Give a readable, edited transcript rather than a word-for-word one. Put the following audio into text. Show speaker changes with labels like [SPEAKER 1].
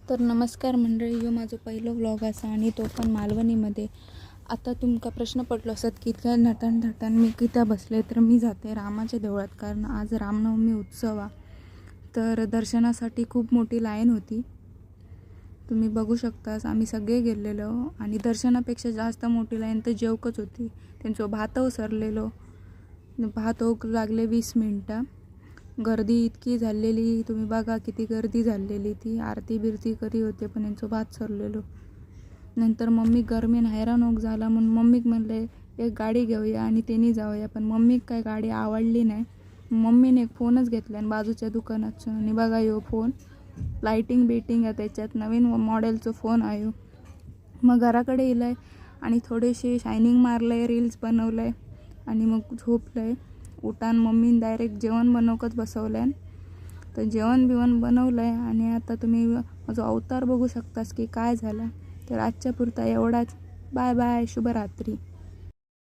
[SPEAKER 1] तर नमस्कार मंडळी, ह्यो माझो पहिलो व्लॉग असा आणि तो पण मालवणीमध्ये. आता तुमका प्रश्न पडलो असत की इतक्या नटन मी कित्या बसले. तर मी जाते रामाच्या देवळात, कारण आज रामनवमी उत्सव आहे. तर दर्शनासाठी खूप मोठी लाईन होती, तुम्ही बघू शकतास. आम्ही सगळे गेलेलो आणि दर्शनापेक्षा जास्त मोठी लाईन तर जेवकच होती. त्यांचं भातव सरलेलो, भात होक लागले 20 मिनटं. गर्दी इतकी झालेली, तुम्ही बघा किती गर्दी झालेली. ती आरती बिरती करी होते, पण यांचं भात सरलेलो. नंतर मम्मी गरमीन हैराण होक झाला, म्हणून मम्मीक म्हणले एक गाडी घेऊया आणि त्यांनी जाऊया. पण मम्मीक काय गाडी आवडली नाही. मम्मीने एक फोनच घेतला आणि बाजूच्या दुकानाचं. आणि बघा यो फोन, लाईटिंग बिटिंग आहे त्याच्यात, नवीन मॉडेलचं फोन आहे. मग घराकडे इलाय आणि थोडेसे शायनिंग मारलं, रील्स बनवलं आणि मग झोपलं. उठान मम्मीने डायरेक्ट जेवण बनवकच बसवलं आहे. तर जेवण बिवण बनवलं आहे आणि आता तुम्ही माझा अवतार बघू शकतास की काय झाला. तर आजच्या पुरता एवढाच. बाय बाय, शुभरात्री.